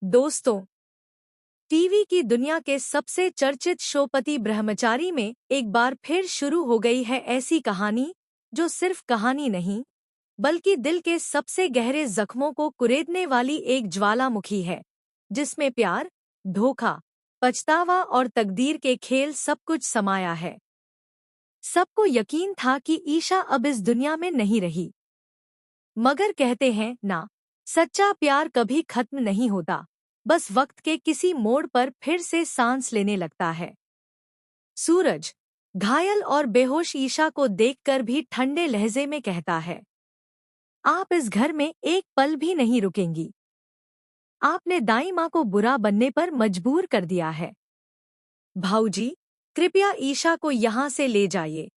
दोस्तों, टीवी की दुनिया के सबसे चर्चित शो पति ब्रह्मचारी में एक बार फिर शुरू हो गई है ऐसी कहानी जो सिर्फ कहानी नहीं बल्कि दिल के सबसे गहरे जख्मों को कुरेदने वाली एक ज्वालामुखी है, जिसमें प्यार, धोखा, पछतावा और तकदीर के खेल सब कुछ समाया है। सबको यकीन था कि ईशा अब इस दुनिया में नहीं रही, मगर कहते हैं ना, सच्चा प्यार कभी खत्म नहीं होता, बस वक्त के किसी मोड़ पर फिर से सांस लेने लगता है। सूरज घायल और बेहोश ईशा को देखकर भी ठंडे लहजे में कहता है, आप इस घर में एक पल भी नहीं रुकेंगी। आपने दाई माँ को बुरा बनने पर मजबूर कर दिया है। भाऊजी, कृपया ईशा को यहाँ से ले जाइए।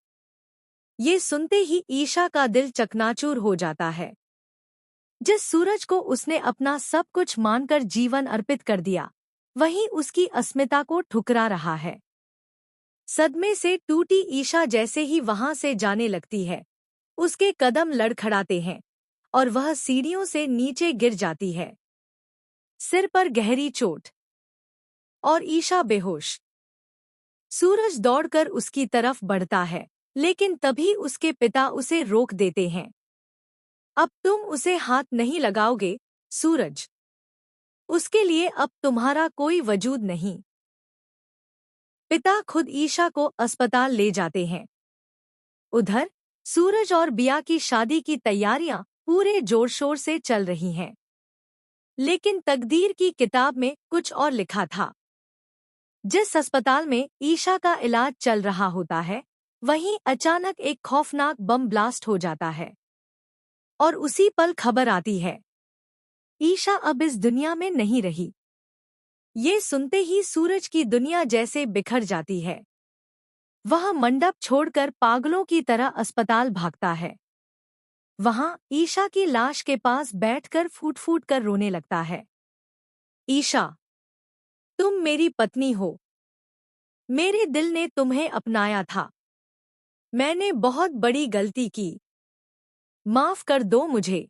ये सुनते ही ईशा का दिल चकनाचूर हो जाता है। जिस सूरज को उसने अपना सब कुछ मानकर जीवन अर्पित कर दिया, वही उसकी अस्मिता को ठुकरा रहा है। सदमे से टूटी ईशा जैसे ही वहां से जाने लगती है, उसके कदम लड़खड़ाते हैं और वह सीढ़ियों से नीचे गिर जाती है। सिर पर गहरी चोट और ईशा बेहोश। सूरज दौड़कर उसकी तरफ बढ़ता है, लेकिन तभी उसके पिता उसे रोक देते हैं। अब तुम उसे हाथ नहीं लगाओगे, सूरज। उसके लिए अब तुम्हारा कोई वजूद नहीं। पिता खुद ईशा को अस्पताल ले जाते हैं। उधर सूरज और बिया की शादी की तैयारियां पूरे जोर शोर से चल रही हैं। लेकिन तकदीर की किताब में कुछ और लिखा था। जिस अस्पताल में ईशा का इलाज चल रहा होता है, वहीं अचानक एक खौफनाक बम ब्लास्ट हो जाता है और उसी पल खबर आती है, ईशा अब इस दुनिया में नहीं रही। ये सुनते ही सूरज की दुनिया जैसे बिखर जाती है। वह मंडप छोड़कर पागलों की तरह अस्पताल भागता है। वहां ईशा की लाश के पास बैठकर फूट फूट कर रोने लगता है। ईशा, तुम मेरी पत्नी हो। मेरे दिल ने तुम्हें अपनाया था। मैंने बहुत बड़ी गलती की। माफ कर दो मुझे।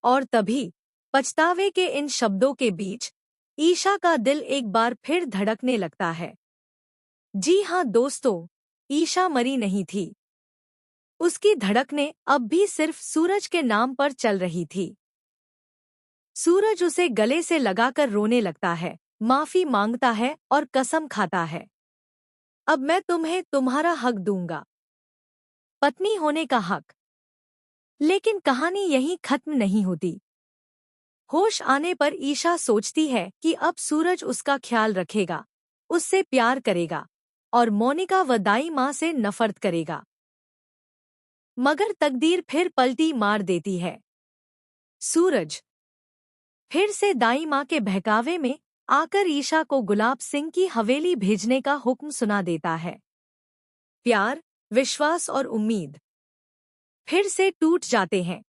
और तभी पछतावे के इन शब्दों के बीच ईशा का दिल एक बार फिर धड़कने लगता है। जी हाँ दोस्तों, ईशा मरी नहीं थी। उसकी धड़कनें अब भी सिर्फ सूरज के नाम पर चल रही थी। सूरज उसे गले से लगाकर रोने लगता है, माफी मांगता है और कसम खाता है, अब मैं तुम्हें तुम्हारा हक दूंगा, पत्नी होने का हक। लेकिन कहानी यहीं खत्म नहीं होती। होश आने पर ईशा सोचती है कि अब सूरज उसका ख्याल रखेगा, उससे प्यार करेगा और मोनिका व दाई माँ से नफरत करेगा। मगर तकदीर फिर पलटी मार देती है। सूरज फिर से दाई माँ के बहकावे में आकर ईशा को गुलाब सिंह की हवेली भेजने का हुक्म सुना देता है। प्यार, विश्वास और उम्मीद फिर से टूट जाते हैं।